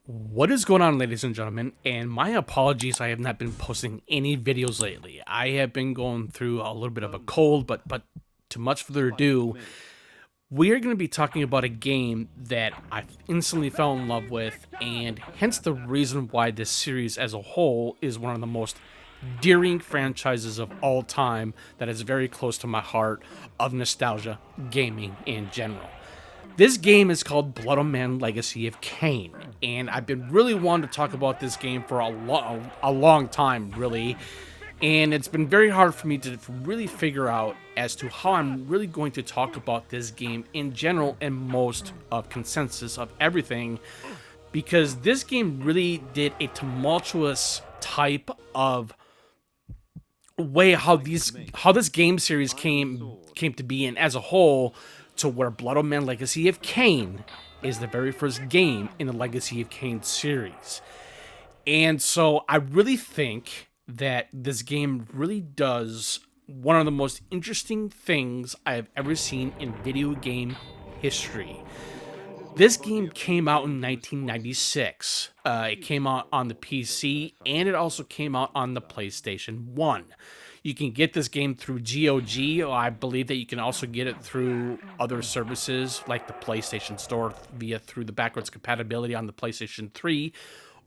What is going on, ladies and gentlemen? And my apologies, I have not been posting any videos lately. I have been going through a little bit of a cold, but to much further ado, we are going to be talking about a game that I instantly fell in love with, and hence the reason why this series as a whole is one of the most endearing franchises of all time that is very close to my heart of nostalgia gaming in general. This game is called Blood Man Legacy of Kain, and I've been really wanting to talk about this game for a long time, really. And it's been very hard for me to really figure out as to how I'm really going to talk about this game in general and most of consensus of everything, because this game really did a tumultuous type of way how this game series came to be, and as a whole, to where Blood Man Legacy of Kain is the very first game in the Legacy of Kain series. And so I really think that this game really does one of the most interesting things I have ever seen in video game history. This game came out in 1996. It came out on the PC, and it also came out on the PlayStation 1. You can get this game through GOG. I believe that you can also get it through other services like the PlayStation Store through the backwards compatibility on the PlayStation 3,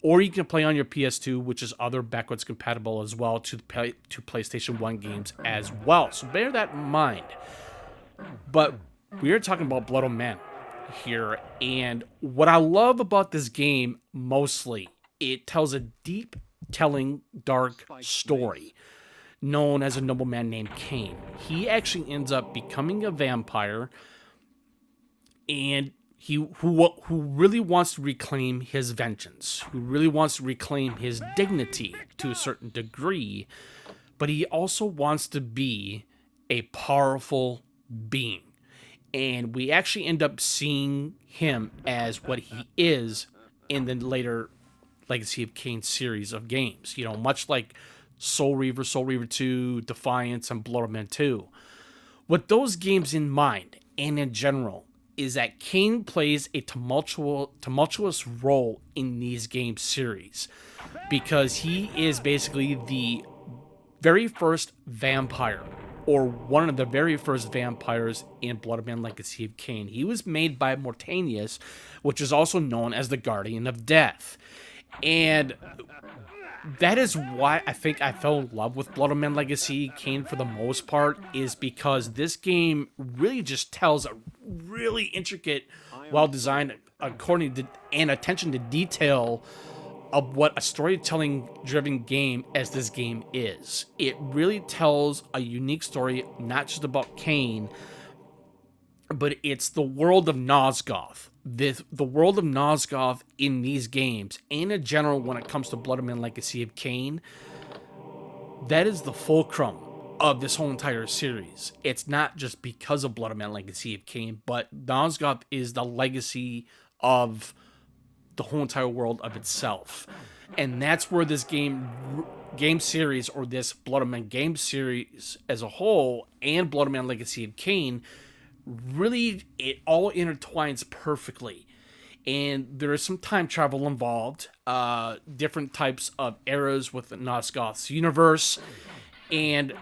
or you can play on your PS2, which is other backwards compatible as well to PlayStation 1 games as well. So bear that in mind. But we are talking about Blood Man here, and what I love about this game mostly, it tells a deep telling dark story known as a nobleman named Kain. He actually ends up becoming a vampire, and who really wants to reclaim his vengeance, who really wants to reclaim his dignity to a certain degree, but he also wants to be a powerful being. And we actually end up seeing him as what he is in the later Legacy of Kain series of games. You know, much like Soul Reaver 2, Defiance, and Blood Man 2. With those games in mind, and in general, is that Kain plays a tumultuous role in these game series, because he is basically the very first vampire, or one of the very first vampires in Blood Man Legacy of Kain. He was made by Mortanius, which is also known as the Guardian of Death. And that is why I think I fell in love with Blood Man Legacy Kain for the most part, is because this game really just tells a really intricate, well-designed, according to and attention to detail of what a storytelling-driven game as this game is. It really tells a unique story, not just about Kain, but it's the world of Nosgoth. The world of Nosgoth in these games, and in general when it comes to Blood Man Legacy of Kain, that is the fulcrum of this whole entire series. It's not just because of Blood Man Legacy of Kain, but Nosgoth is the legacy of the whole entire world of itself. And that's where this game series, or this Blood Man game series as a whole, and Blood Man Legacy of Kain, really, it all intertwines perfectly. And there is some time travel involved, different types of eras with Nosgoth's universe, and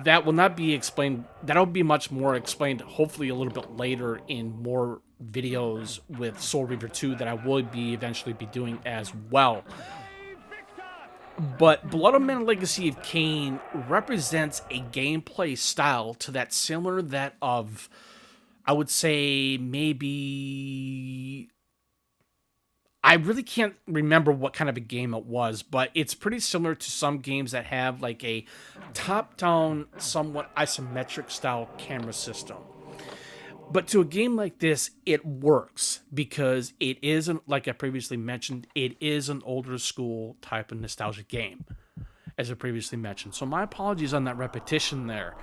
that will not be explained. That'll be much more explained, hopefully a little bit later in more videos with Soul Reaver 2 that I will be eventually be doing as well. But Blood Man Legacy of Kain represents a gameplay style to that similar that of, I would say, maybe, I really can't remember what kind of a game it was, but it's pretty similar to some games that have like a top-down, somewhat isometric style camera system. But to a game like this, it works because it isn't, like I previously mentioned, it is an older school type of nostalgic game, as I previously mentioned. So my apologies on that repetition there.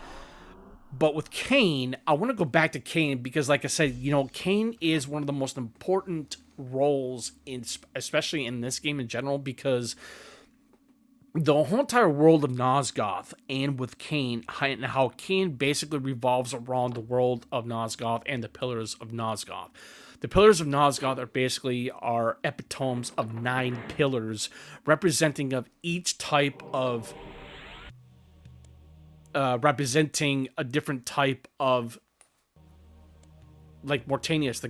But with Kain, I want to go back to Kain because, like I said, you know, Kain is one of the most important roles in, especially in this game in general, because the whole entire world of Nosgoth, and with Kain, and how Kain basically revolves around the world of Nosgoth and the pillars of Nosgoth. The pillars of Nosgoth are basically our epitomes of 9 pillars, representing of each type of representing a different type of, like Mortanius, the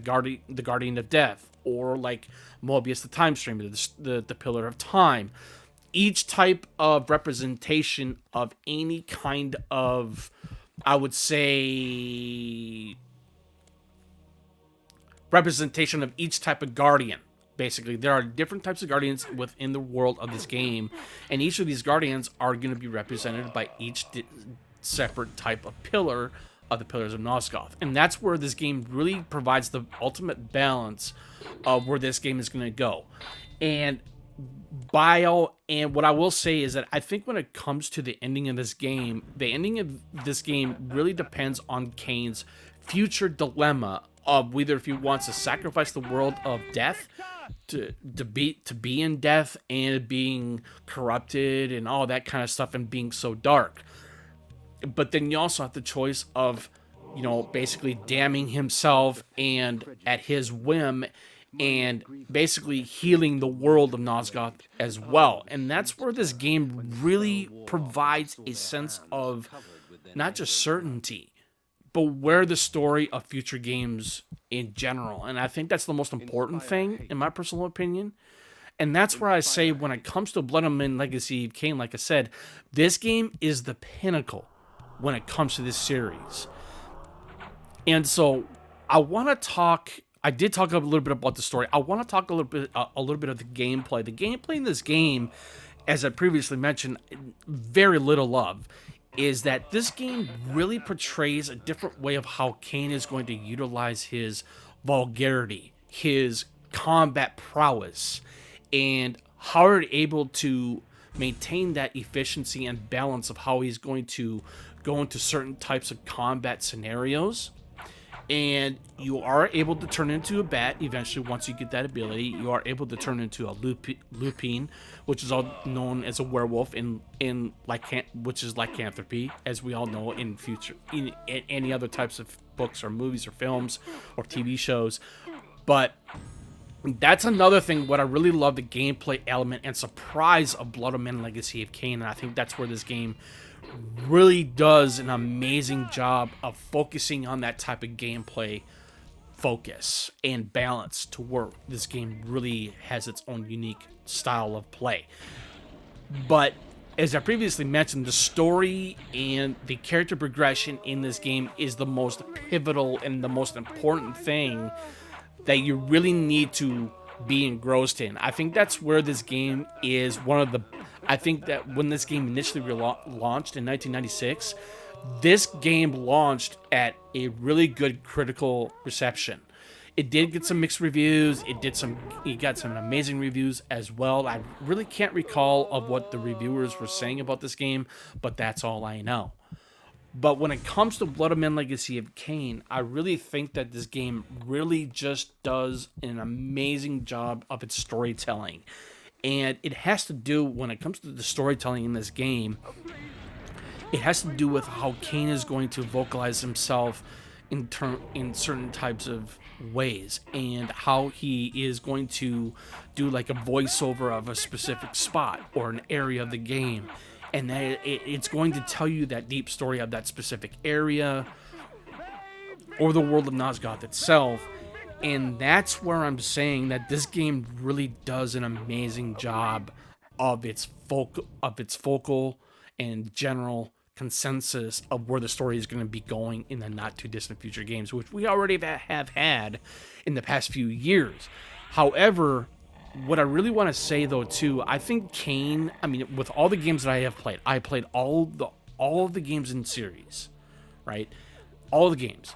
guardian of death, or like Mobius, the time streamer, the pillar of time. Each type of representation of any kind of, I would say, representation of each type of guardian. Basically, there are different types of guardians within the world of this game, and each of these guardians are going to be represented by each separate type of pillar of the pillars of Nosgoth. And that's where this game really provides the ultimate balance of where this game is going to go. And what I will say is that I think when it comes to the ending of this game, the ending of this game really depends on Kane's future dilemma of whether if he wants to sacrifice the world of death to be in death and being corrupted and all that kind of stuff and being so dark. But then you also have the choice of, you know, basically damning himself and at his whim and basically healing the world of Nosgoth as well. And that's where this game really provides a sense of not just certainty, but where the story of future games in general. And I think that's the most important thing, in my personal opinion. And that's where I say when it comes to Blood Omen Legacy of Kain, like I said, this game is the pinnacle when it comes to this series. And so I did talk a little bit about the story. I want to talk a little bit of the gameplay. The gameplay in this game, as I previously mentioned, very little love, is that this game really portrays a different way of how Kain is going to utilize his vulgarity, his combat prowess, and how are able to maintain that efficiency and balance of how he's going to go into certain types of combat scenarios. And you are able to turn into a bat eventually once you get that ability. You are able to turn into a lupine, which is all known as a werewolf which is lycanthropy, as we all know in any other types of books or movies or films or TV shows. But that's another thing. What I really love, the gameplay element and surprise of Blood Omen Legacy of Kain, and I think that's where this game really does an amazing job of focusing on that type of gameplay focus and balance to where this game really has its own unique style of play. But as I previously mentioned, the story and the character progression in this game is the most pivotal and the most important thing that you really need to be engrossed in. I think that's where this game is I think that when this game initially launched in 1996, this game launched at a really good critical reception. It did get some mixed reviews. It got some amazing reviews as well. I really can't recall of what the reviewers were saying about this game, but that's all I know. But when it comes to Blood Omen Legacy of Kain, I really think that this game really just does an amazing job of its storytelling. And it has to do, when it comes to the storytelling in this game, it has to do with how Kain is going to vocalize himself in certain types of ways, and how he is going to do like a voiceover of a specific spot or an area of the game. And that it's going to tell you that deep story of that specific area or the world of Nosgoth itself. And that's where I'm saying that this game really does an amazing job of its focal and general consensus of where the story is going to be going in the not too distant future games, which we already have had in the past few years. However, what I really want to say though too, I think Kain, with all the games that I have played, I played all of the games in series, right? All the games.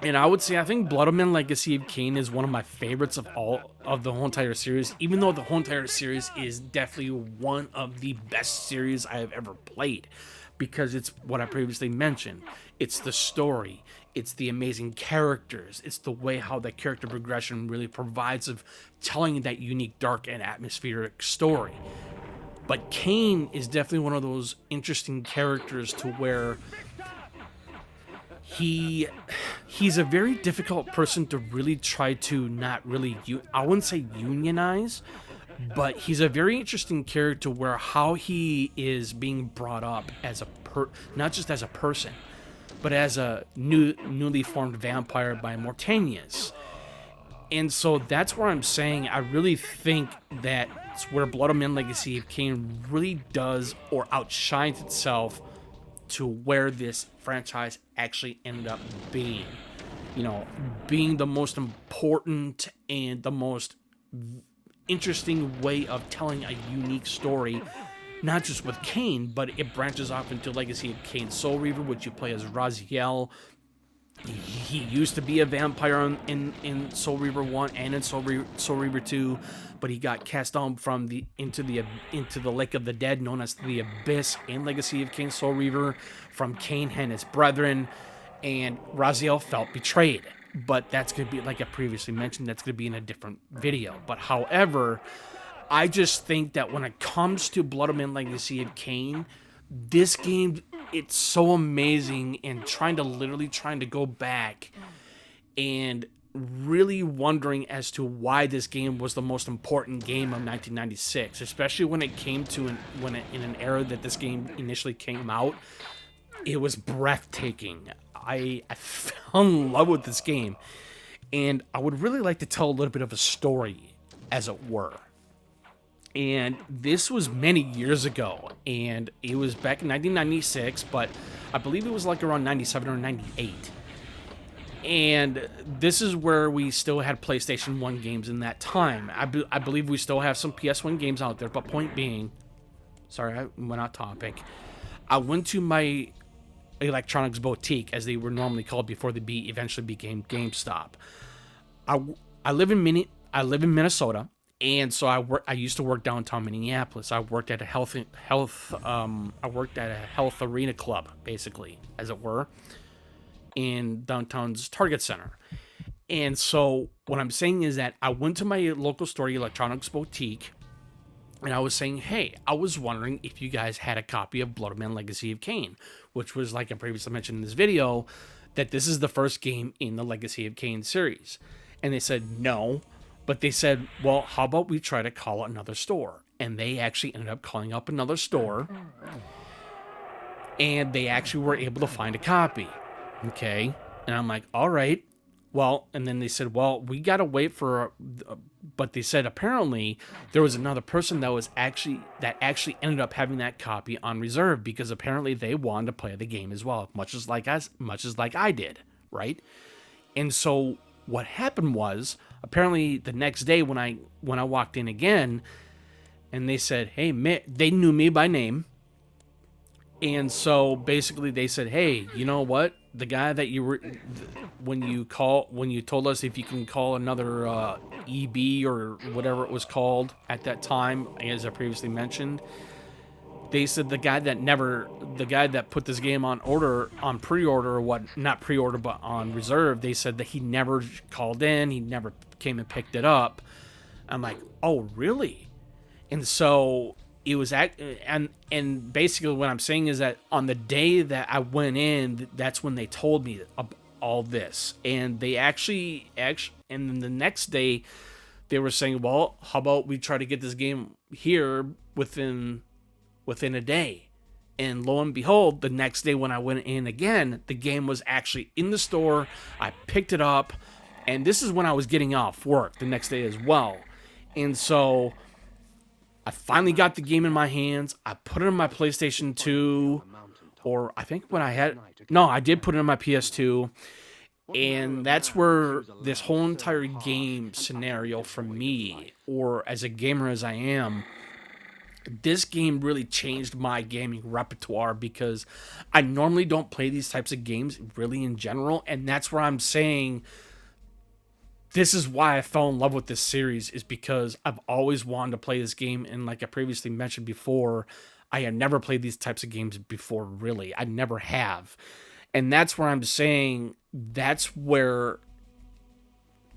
And I would say I think Blood Omen Legacy of Kain is one of my favorites of all of the whole entire series, even though the whole entire series is definitely one of the best series I have ever played, because it's what I previously mentioned. It's the story, it's the amazing characters, it's the way how the character progression really provides of telling that unique, dark, and atmospheric story. But Kain is definitely one of those interesting characters to where he's a very difficult person to really try to not really I wouldn't say unionize, but he's a very interesting character where how he is being brought up as not just as a person, but as a newly formed vampire by Mortanius. And so that's where I'm saying I really think that's where Blood Omen Legacy of Kain really does or outshines itself to where this franchise actually ended up being. You know, being the most important and the most interesting way of telling a unique story, not just with Kain, but it branches off into Legacy of Kain Soul Reaver, which you play as Raziel. He used to be a vampire in Soul Reaver 1 and in Soul Reaver 2, but he got cast down from into the Lake of the Dead, known as the Abyss, in Legacy of Kain Soul Reaver, from Kain and his brethren, and Raziel felt betrayed. But that's going to be, like I previously mentioned, that's going to be in a different video. But however, I just think that when it comes to Blood Omen Legacy of Kain, this game, it's so amazing, and trying to go back and really wondering as to why this game was the most important game of 1996, especially when it came to in an era that this game initially came out. It was breathtaking. I fell in love with this game, and I would really like to tell a little bit of a story, as it were. And this was many years ago, and it was back in 1996, but I believe it was like around 97 or 98. And this is where we still had PlayStation 1 games in that time. I believe we still have some PS1 games out there, but point being, sorry, I went off topic. I went to my electronics boutique, as they were normally called before they eventually became GameStop. I live in Minnesota. And so I used to work downtown Minneapolis. I worked at a health arena club, basically, as it were, in downtown's Target Center. And so what I'm saying is that I went to my local store, electronics boutique, and I was saying, hey, I was wondering if you guys had a copy of Blood Omen Legacy of Kain, which was, like I previously mentioned in this video, that this is the first game in the Legacy of Kain series. And they said no. But they said, well, how about we try to call another store? And they actually ended up calling up another store. And they actually were able to find a copy. Okay? And I'm like, all right. Well, and then they said, well, we got to wait for... But they said apparently there was another person that actually ended up having that copy on reserve, because apparently they wanted to play the game as well, much as like I did, right? And so what happened was, apparently the next day when I walked in again, and they said, hey, they knew me by name. And so basically they said, hey, you know what? The guy that you were, when you told us if you can call another EB or whatever it was called at that time, as I previously mentioned, they said the guy that put this game on pre-order, or what, not pre-order, but on reserve, they said that he never called in, he never came and picked it up. I'm like, oh, really? And so it was and basically what I'm saying is that on the day that I went in, that's when they told me all this. And they actually, and then the next day they were saying, well, how about we try to get this game here within a day. And lo and behold, the next day when I went in again, the game was actually in the store. I picked it up, and this is when I was getting off work the next day as well. And so I finally got the game in my hands. I put it in my PlayStation 2, or I think I did put it in my PS2. And that's where this whole entire game scenario for me, or as a gamer as I am, this game really changed my gaming repertoire, because I normally don't play these types of games really in general. And that's where I'm saying this is why I fell in love with this series, is because I've always wanted to play this game. And like I previously mentioned before, I had never played these types of games before, really. I never have. And that's where I'm saying that's where,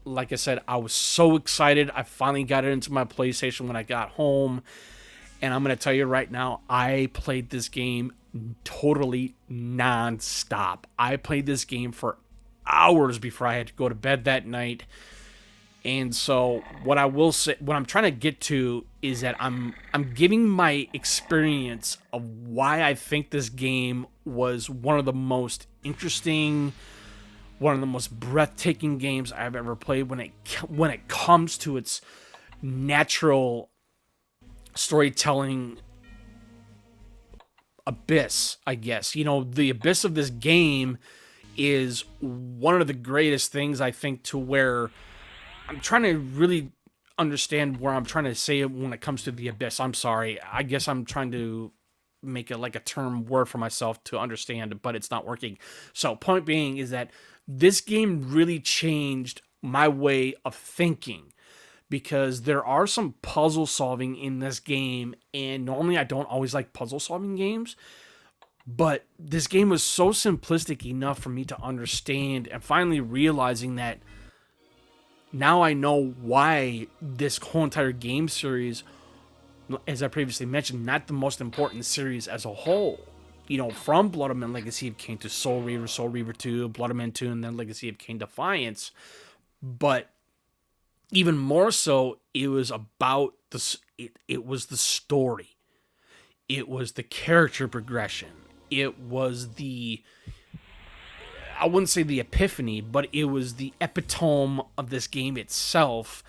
like I said, I was so excited. I finally got it into my PlayStation when I got home. And I'm going to tell you right now, I played this game totally non-stop. I played this game for hours before I had to go to bed that night. And so what I will say, what I'm trying to get to is that I'm giving my experience of why I think this game was one of the most interesting, one of the most breathtaking games I've ever played when it comes to its natural storytelling abyss, I guess. You know, the abyss of this game is one of the greatest things, I think, to where I'm trying to really understand where I'm trying to say it when it comes to the abyss. I'm sorry. I guess I'm trying to make it like a term word for myself to understand, but it's not working. So point being is that this game really changed my way of thinking, because there are some puzzle solving in this game, and normally I don't always like puzzle solving games, but this game was so simplistic enough for me to understand, and finally realizing that now I know why this whole entire game series, as I previously mentioned, not the most important series as a whole. You know, from Blood Omen Legacy of Kain to Soul Reaver 2, Blood Omen 2, and then Legacy of Kain Defiance. But even more so, it was about it was the story. It was the character progression. It was I wouldn't say the epiphany, but it was the epitome of this game itself,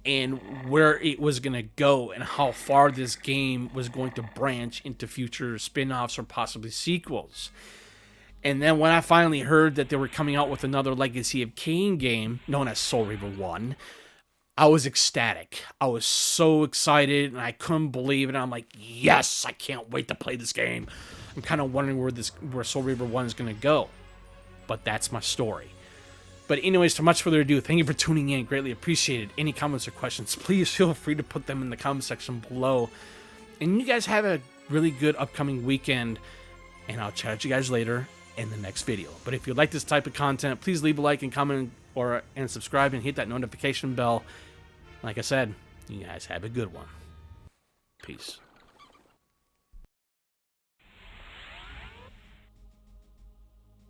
and where it was going to go, and how far this game was going to branch into future spin-offs or possibly sequels. And then when I finally heard that they were coming out with another Legacy of Kain game, known as Soul Reaver 1, I was ecstatic. I was so excited, and I couldn't believe it. I'm like, yes, I can't wait to play this game. I'm kind of wondering where Soul Reaver 1 is going to go. But that's my story. But anyways, to much further ado, thank you for tuning in. Greatly appreciated. Any comments or questions, please feel free to put them in the comment section below. And you guys have a really good upcoming weekend, and I'll chat with you guys later in the next video. But if you like this type of content, please leave a like and comment and subscribe and hit that notification bell. Like I said, you guys have a good one. Peace.